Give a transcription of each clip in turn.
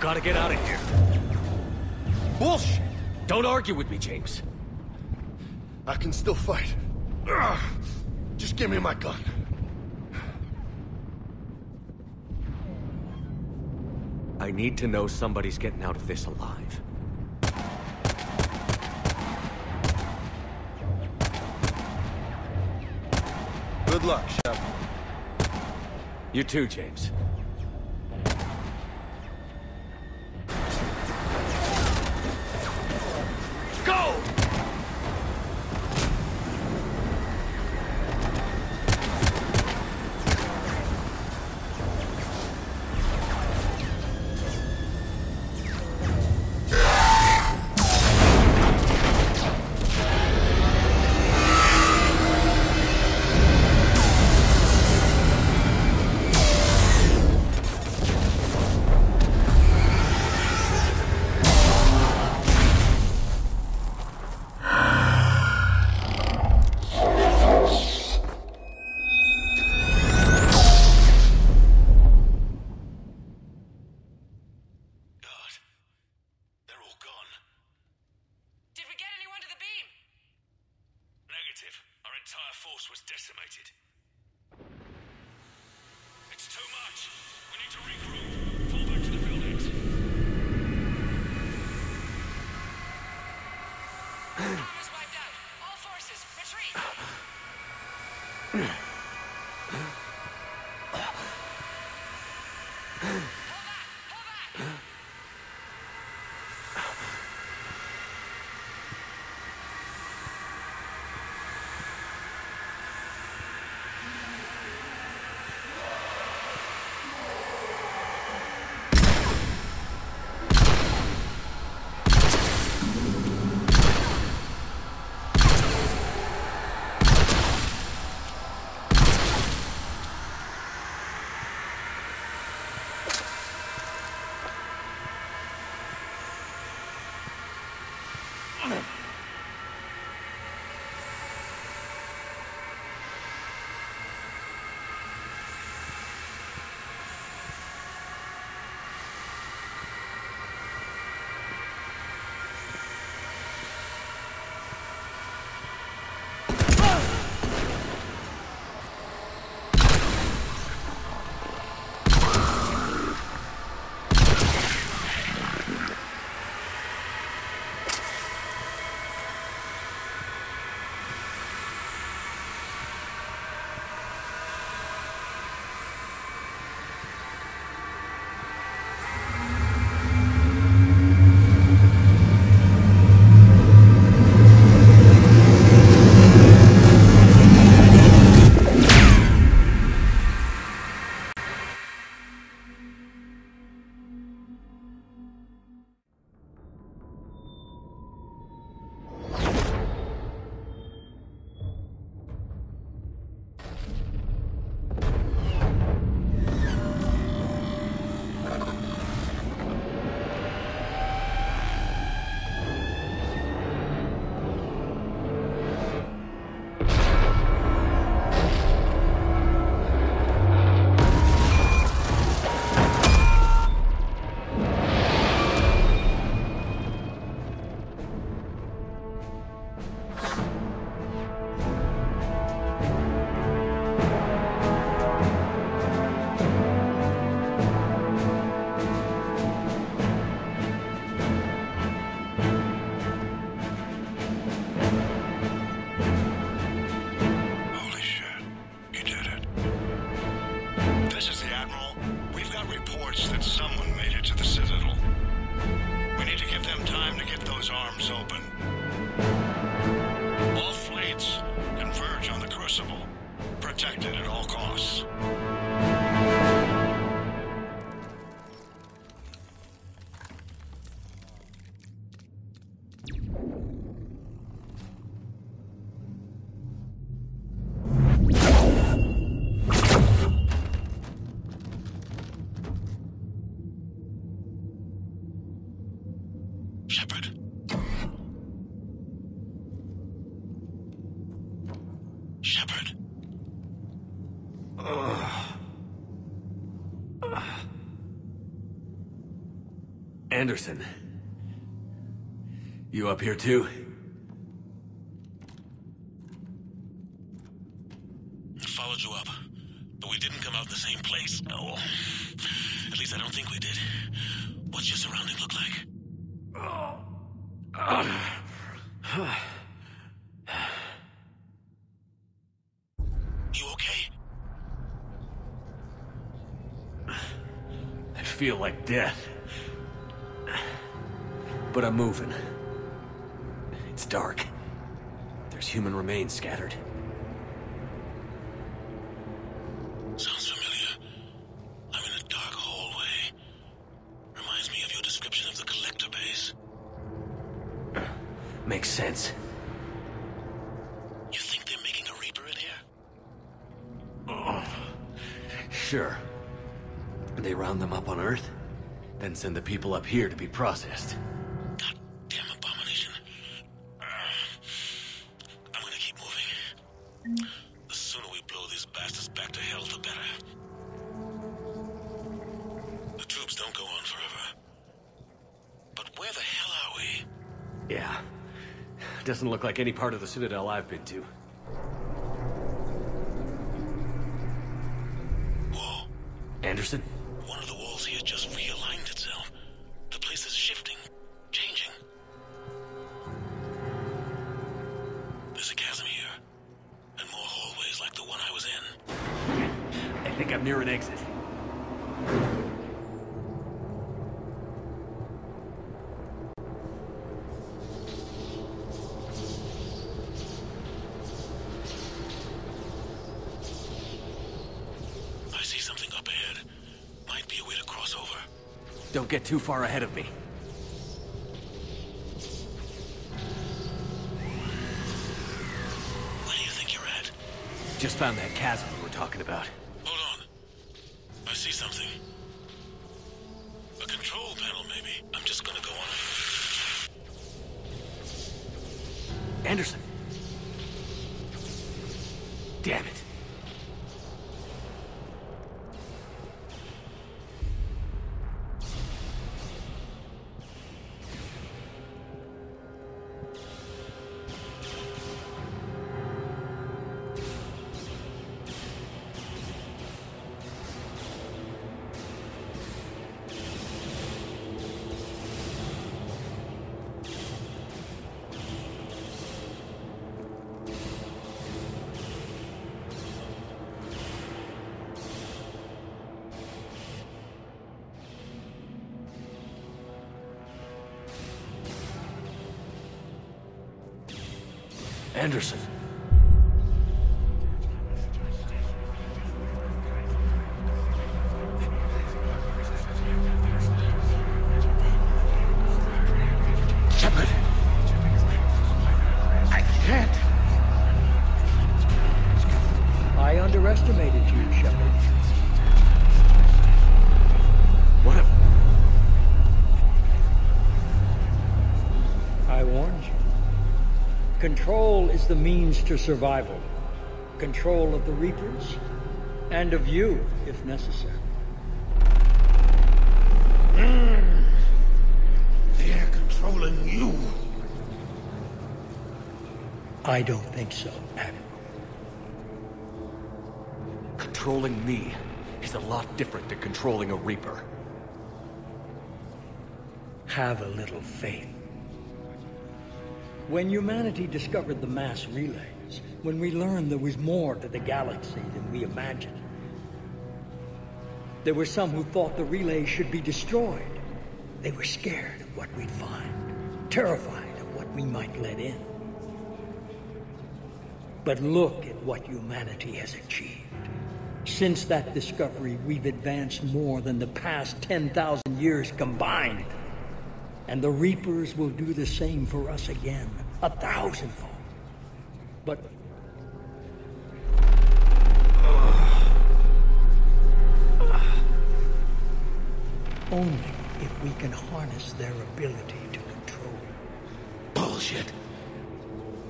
Gotta get out of here. Bullshit! Don't argue with me, James. I can still fight. Ugh. Just give me my gun. I need to know somebody's getting out of this alive. Good luck, Shepard. You too, James. Go! Our entire force was decimated. It's too much. We need to regroup. Fall back to the buildings. Power is wiped out. All forces, retreat. Pull back. Shepard. Shepard. Anderson. You up here too? Followed you up, but we didn't come out in the same place. Oh, at least I don't think we did. What's your surrounding look like? You okay? I feel like death. But I'm moving. It's dark. There's human remains scattered. Sounds familiar. I'm in a dark hallway. Reminds me of your description of the collector base. Makes sense. You think they're making a Reaper in here? Sure. They round them up on Earth, then send the people up here to be processed. Goddamn abomination. I'm gonna keep moving. The sooner we blow these bastards back to hell, the better. The troops don't go on forever. But where the hell are we? Yeah. Doesn't look like any part of the Citadel I've been to. Whoa. Anderson? One of the walls here just realigned itself. The place is shifting, changing. There's a chasm here, and more hallways like the one I was in. I think I'm near an exit. I see something up ahead. Might be a way to cross over. Don't get too far ahead of me. Where do you think you're at? Just found that chasm we were talking about. Hold on. I see something. A control panel, maybe. I'm just gonna go on. Anderson! Damn it. Anderson. Shepard! I can't! I underestimated you, Shepard. What a... I warned you. Control is the means to survival. Control of the Reapers, and of you, if necessary. They're controlling you. I don't think so, Admiral. Controlling me is a lot different than controlling a Reaper. Have a little faith. When humanity discovered the mass relays, when we learned there was more to the galaxy than we imagined, there were some who thought the relays should be destroyed. They were scared of what we'd find, terrified of what we might let in. But look at what humanity has achieved. Since that discovery, we've advanced more than the past 10,000 years combined. And the Reapers will do the same for us again, 1,000-fold. But... only if we can harness their ability to control. Bullshit.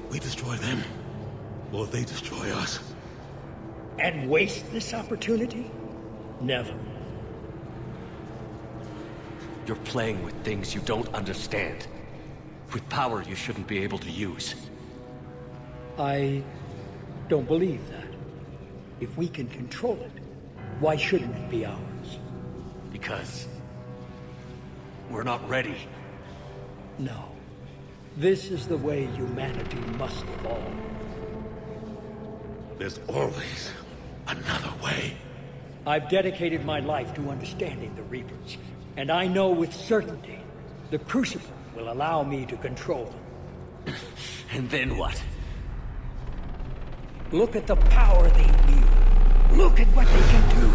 We destroy them, or they destroy us. And waste this opportunity? Never. You're playing with things you don't understand. With power you shouldn't be able to use. I don't believe that. If we can control it, why shouldn't it be ours? Because we're not ready. No. This is the way humanity must evolve. There's always another way. I've dedicated my life to understanding the Reapers, and I know with certainty the crucible will allow me to control them. And then what? Look at the power they wield. Look at what they can do.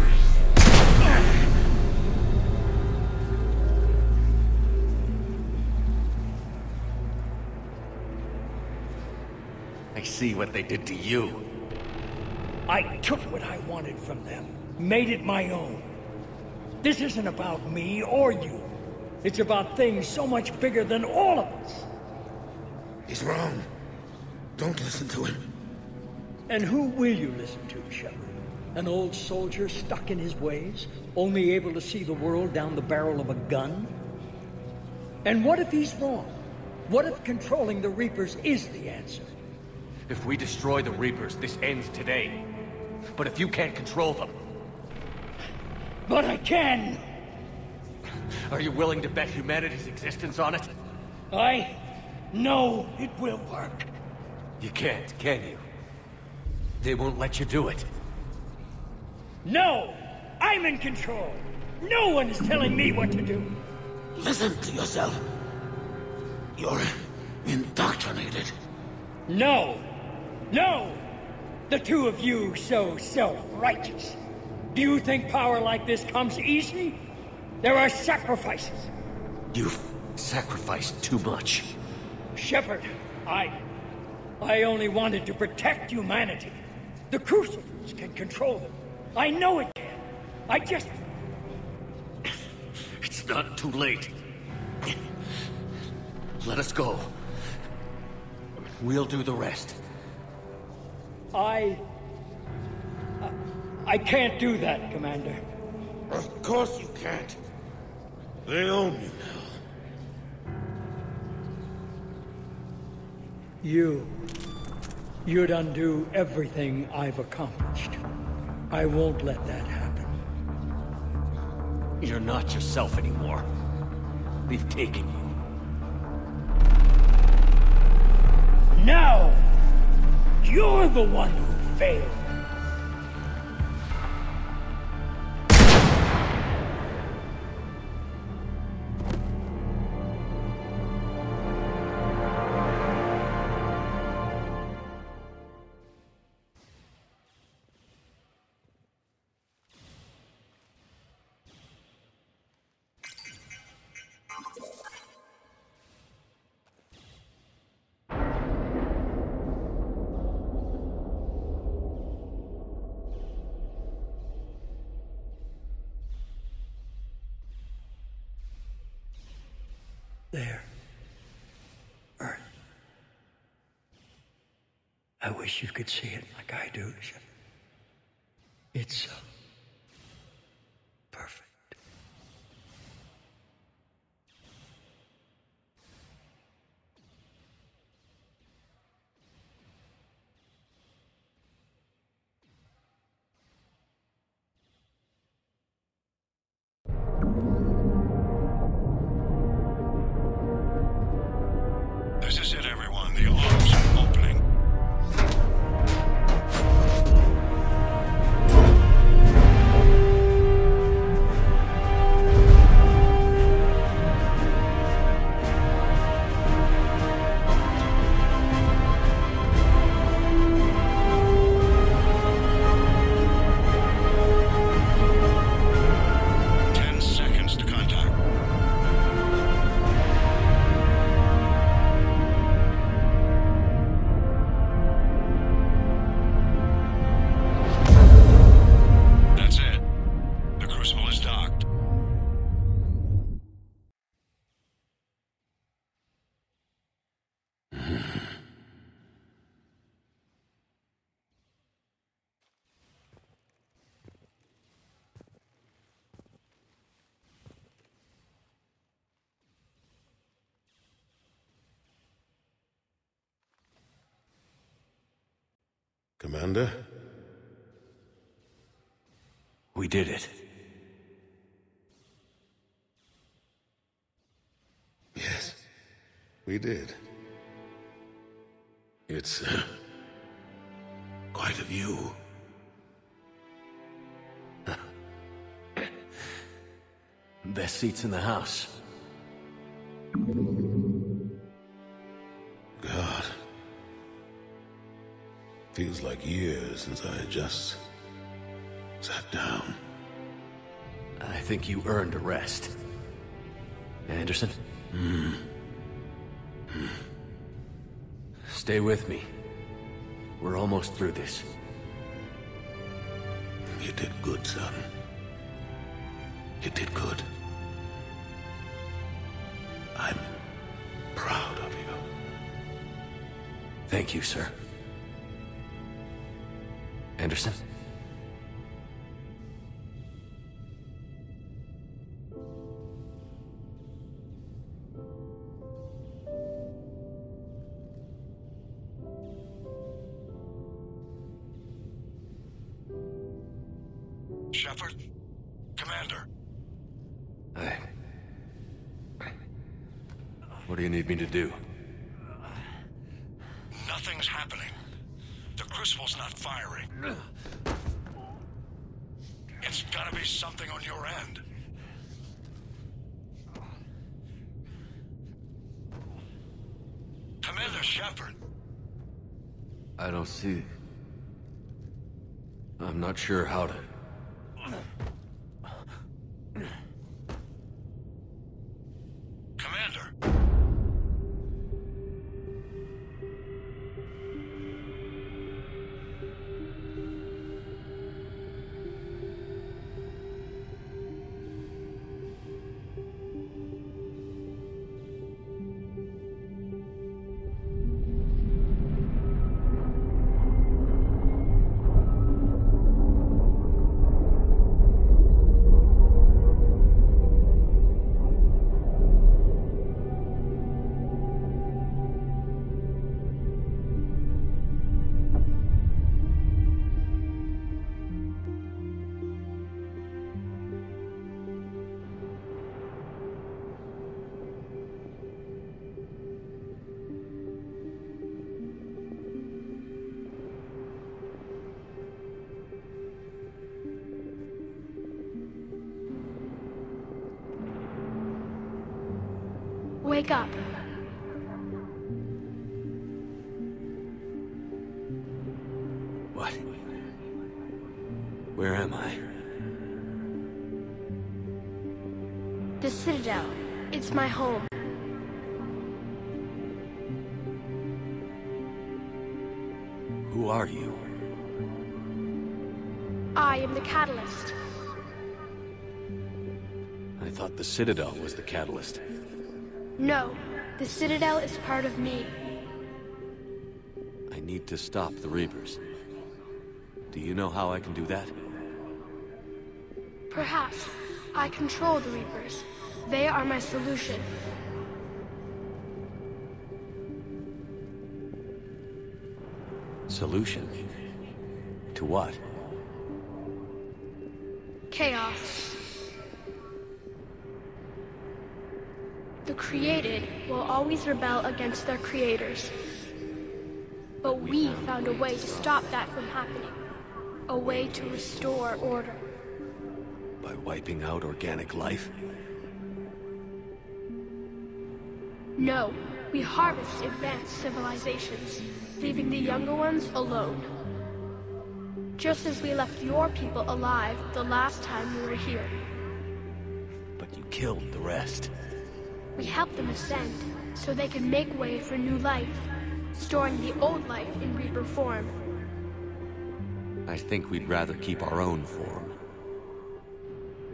I see what they did to you. I took what I wanted from them, made it my own. This isn't about me or you. It's about things so much bigger than all of us. He's wrong. Don't listen to him. And who will you listen to, Shepard? An old soldier stuck in his ways, only able to see the world down the barrel of a gun? And what if he's wrong? What if controlling the Reapers is the answer? If we destroy the Reapers, this ends today. But if you can't control them... But I can! Are you willing to bet humanity's existence on it? I know it will work. You can't, can you? They won't let you do it. No! I'm in control! No one is telling me what to do! Listen to yourself. You're indoctrinated. No! No! The two of you so self-righteous. Do you think power like this comes easy? There are sacrifices. You've sacrificed too much. Shepard, I only wanted to protect humanity. The crucibles can control them. I know it can. I just... It's not too late. Let us go. We'll do the rest. I can't do that, Commander. Of course you can't. They own you now. You'd undo everything I've accomplished. I won't let that happen. You're not yourself anymore. We've taken you. Now, you're the one who failed. There. Earth. I wish you could see it like I do, Shepard. It's so perfect. This is it, everyone. The arms are opening. Commander? We did it. Yes, we did. It's quite a view. Best seats in the house. God. Feels like years since I just sat down. I think you earned a rest. Anderson? Stay with me. We're almost through this. You did good, son. You did good. I'm proud of you. Thank you, sir. Anderson? Shepard? Commander? What do you need me to do? Nothing's happening. The crucible's not firing. It's gotta be something on your end. Commander Shepard! I don't see... I'm not sure how to... Commander! Wake up. What? Where am I? The Citadel. It's my home. Who are you? I am the Catalyst. I thought the Citadel was the catalyst. No, the Citadel is part of me. I need to stop the Reapers. Do you know how I can do that? Perhaps. I control the Reapers. They are my solution. Solution? To what? Chaos. The created will always rebel against their creators. But we found a way to stop that from happening. A way to restore order. By wiping out organic life? No, we harvest advanced civilizations, leaving the younger ones alone. Just as we left your people alive the last time we were here. But you killed the rest. We help them ascend, so they can make way for new life, storing the old life in Reaper form. I think we'd rather keep our own form.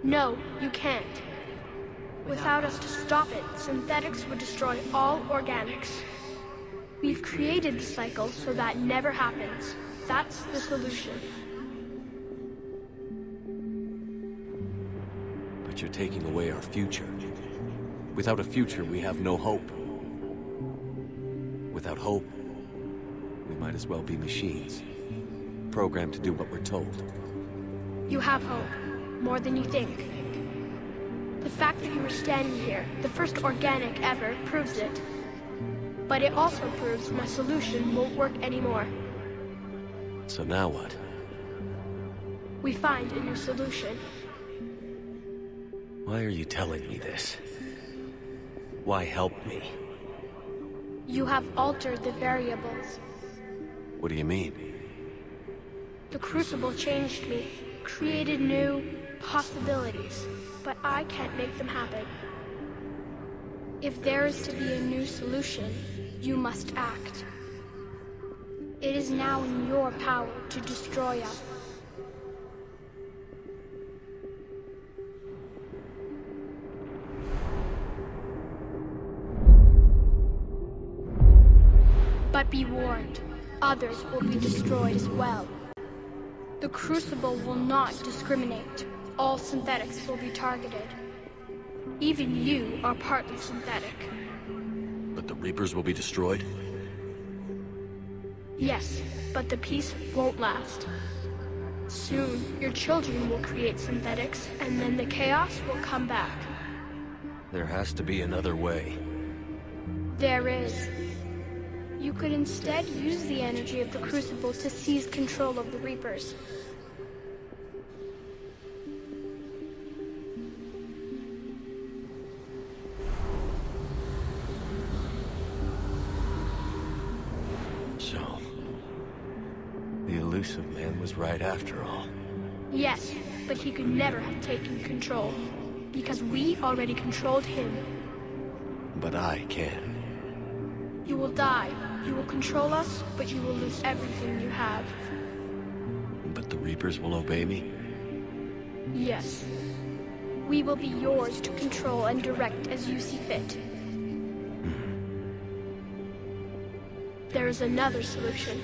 No, you can't. Without us to stop it, synthetics would destroy all organics. We've created the cycle so that never happens. That's the solution. But you're taking away our future. Without a future, we have no hope. Without hope, we might as well be machines. programmed to do what we're told. You have hope. More than you think. The fact that you are standing here, the first organic ever, proves it. But it also proves my solution won't work anymore. So now what? We find a new solution. Why are you telling me this? Why help me? You have altered the variables. What do you mean? The crucible changed me, created new possibilities, but I can't make them happen. If there is to be a new solution, you must act. It is now in your power to destroy us. But be warned, others will be destroyed as well. The crucible will not discriminate. All synthetics will be targeted. Even you are partly synthetic. But the Reapers will be destroyed? Yes, but the peace won't last. Soon, your children will create synthetics, and then the chaos will come back. There has to be another way. There is. You could instead use the energy of the crucible to seize control of the Reapers. So, the elusive man was right after all. Yes, but he could never have taken control, because we already controlled him. But I can. You will die. You will control us, but you will lose everything you have. But the Reapers will obey me? Yes. We will be yours to control and direct as you see fit. There is another solution.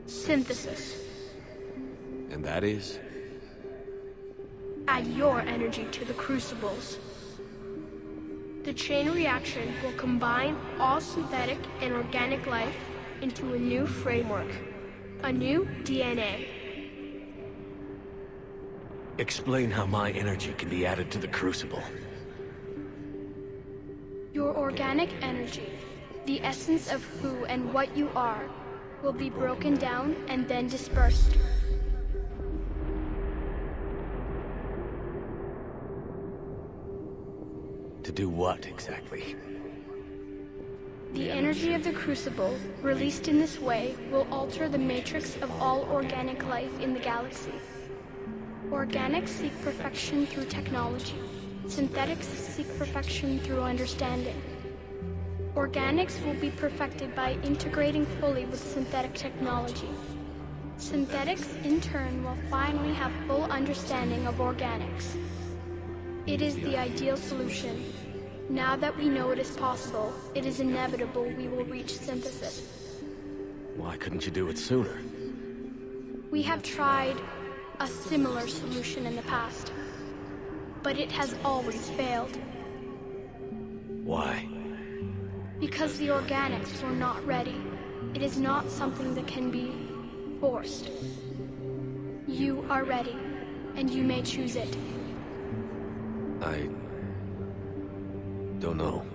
Synthesis. And that is? Add your energy to the crucibles. The chain reaction will combine all synthetic and organic life into a new framework, a new DNA. Explain how my energy can be added to the crucible. Your organic energy, the essence of who and what you are, will be broken down and then dispersed. To do what, exactly? The energy of the crucible, released in this way, will alter the matrix of all organic life in the galaxy. Organics seek perfection through technology. Synthetics seek perfection through understanding. Organics will be perfected by integrating fully with synthetic technology. Synthetics, in turn, will finally have full understanding of organics. It is the ideal solution. Now that we know it is possible, it is inevitable we will reach synthesis. Why couldn't you do it sooner? We have tried a similar solution in the past, but it has always failed. Why? Because the organics were not ready. It is not something that can be forced. You are ready, and you may choose it. I don't know.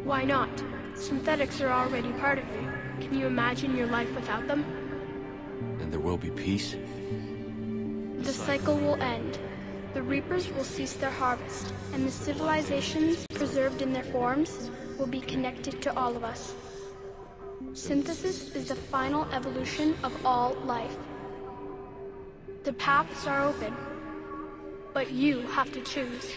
Why not? Synthetics are already part of you. Can you imagine your life without them? And there will be peace? The cycle will end. The Reapers will cease their harvest, and the civilizations preserved in their forms will be connected to all of us. Synthesis is the final evolution of all life. The paths are open, but you have to choose.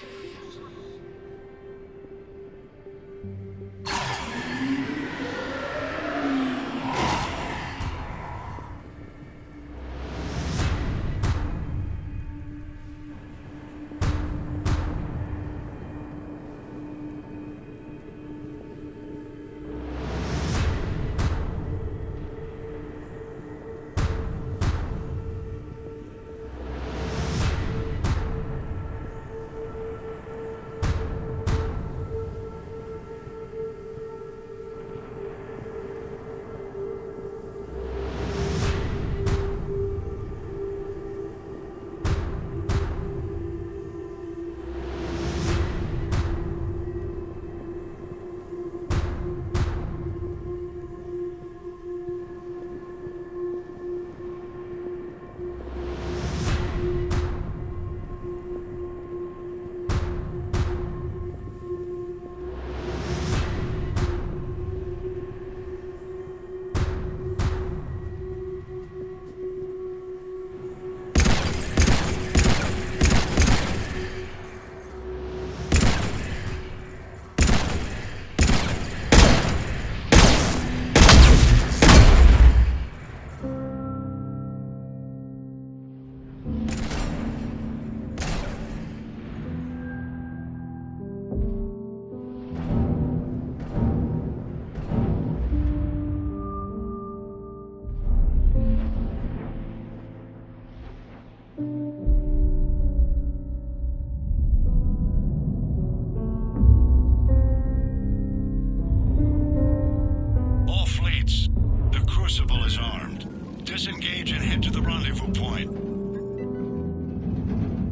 rendezvous point.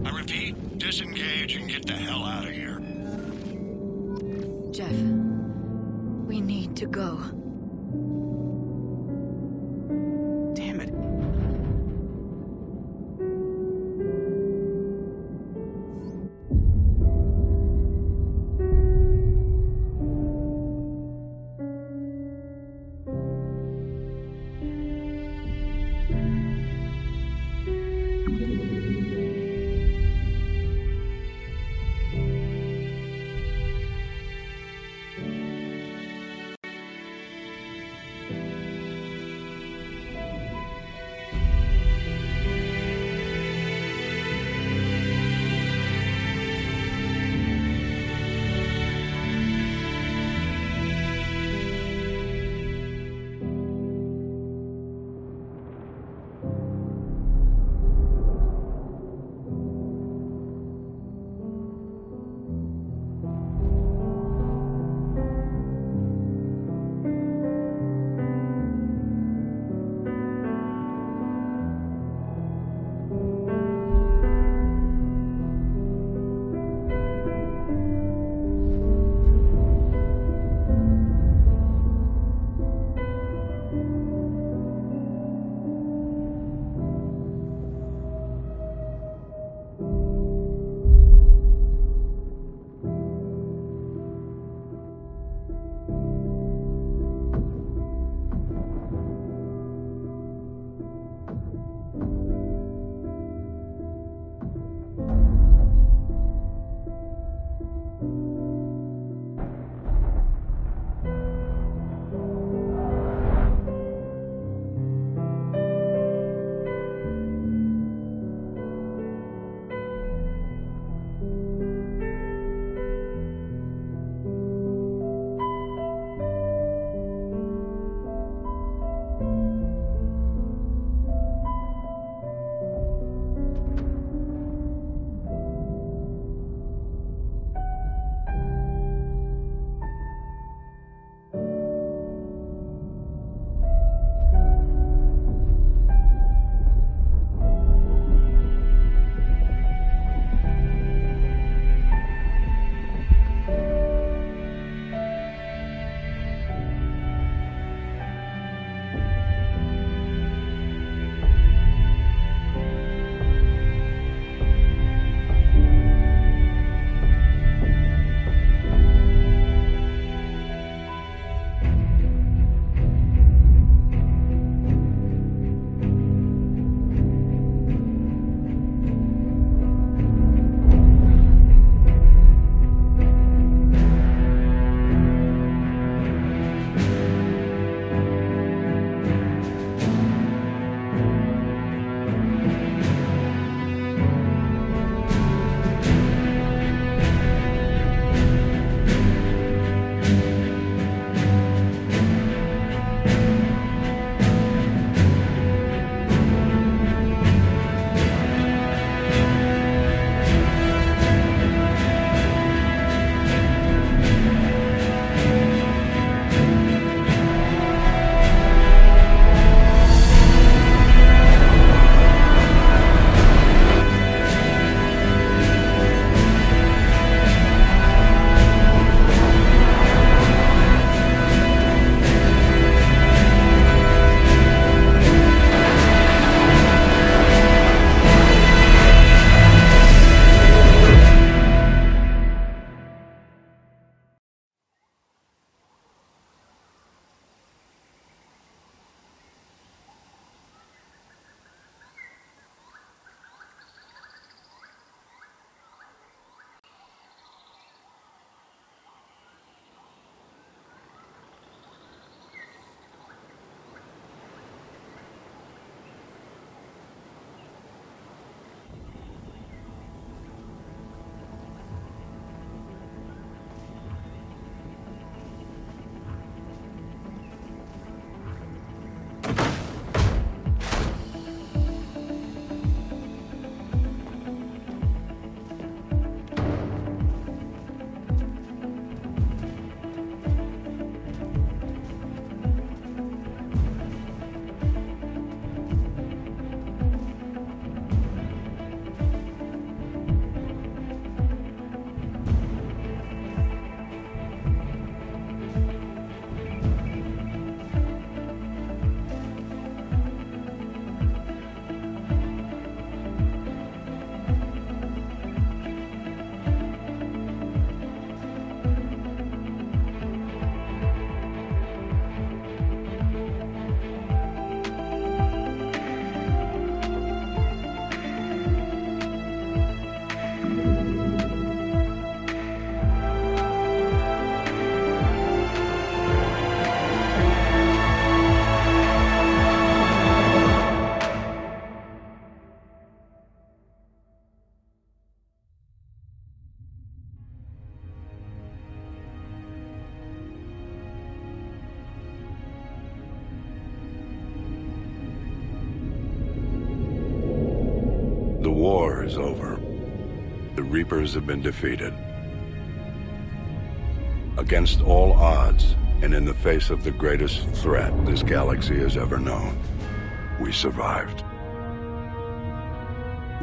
I repeat, disengage and get the hell out of here. Jeff, we need to go. Damn it. The war is over. The Reapers have been defeated. Against all odds, and in the face of the greatest threat this galaxy has ever known, we survived.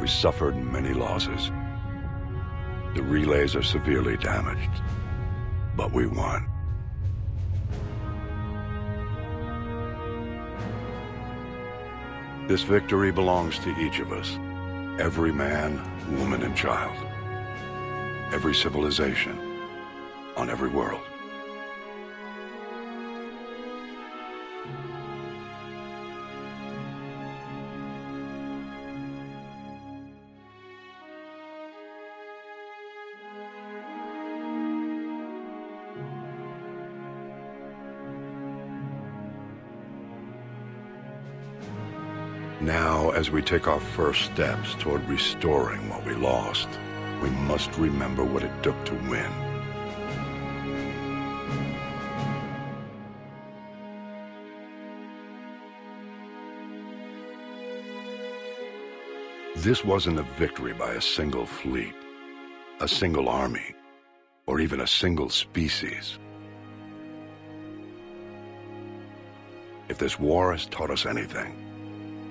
We suffered many losses. The relays are severely damaged, but we won. This victory belongs to each of us. Every man, woman, and child. Every civilization. On every world. Now, as we take our first steps toward restoring what we lost, we must remember what it took to win. This wasn't a victory by a single fleet, a single army, or even a single species. If this war has taught us anything,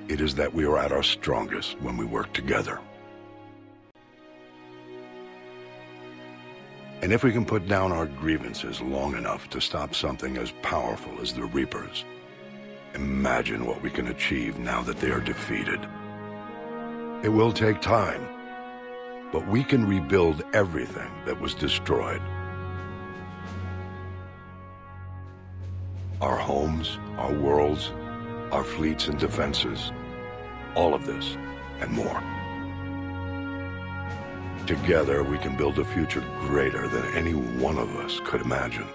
it is that we are at our strongest when we work together. And if we can put down our grievances long enough to stop something as powerful as the Reapers, imagine what we can achieve now that they are defeated. It will take time, but we can rebuild everything that was destroyed. Our homes, our worlds, our fleets and defenses, all of this and more. Together, we can build a future greater than any one of us could imagine.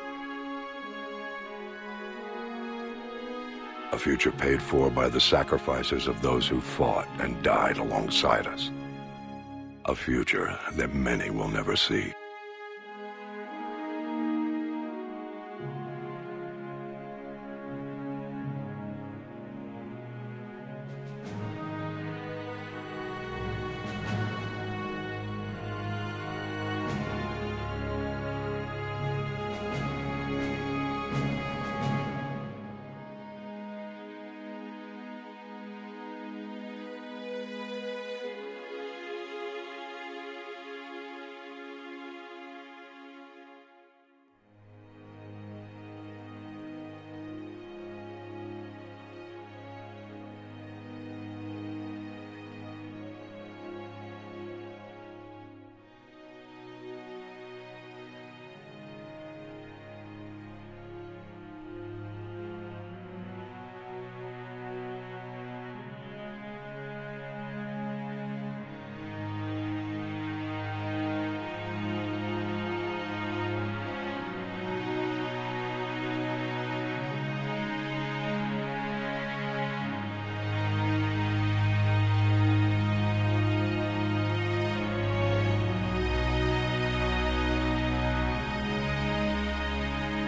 A future paid for by the sacrifices of those who fought and died alongside us. A future that many will never see.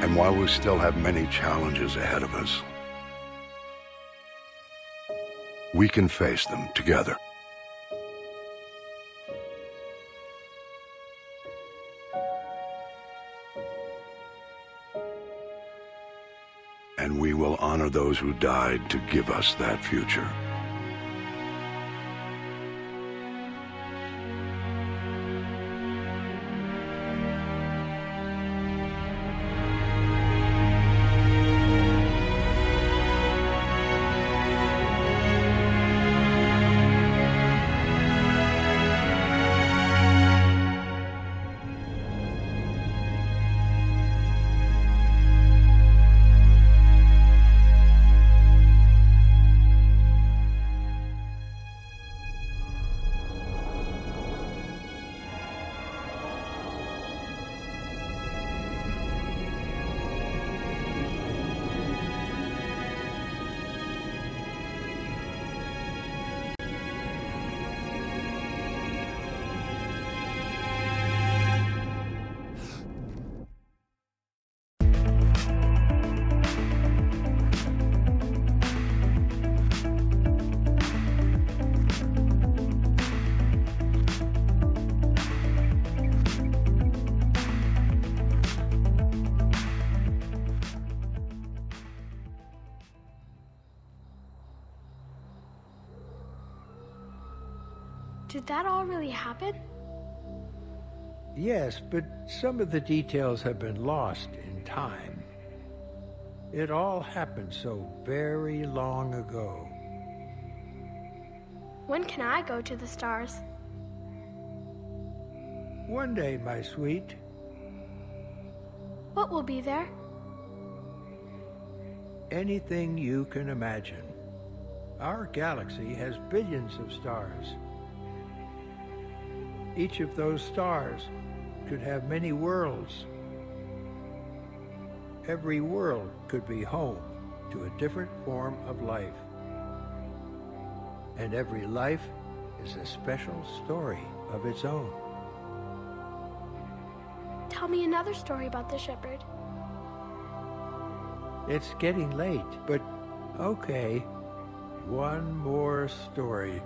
And while we still have many challenges ahead of us, we can face them together. And we will honor those who died to give us that future. Did that all really happen? Yes, but some of the details have been lost in time. It all happened so very long ago. When can I go to the stars? One day, my sweet. What will be there? Anything you can imagine. Our galaxy has billions of stars. Each of those stars could have many worlds. Every world could be home to a different form of life. And every life is a special story of its own. Tell me another story about the Shepard. It's getting late, but okay. One more story.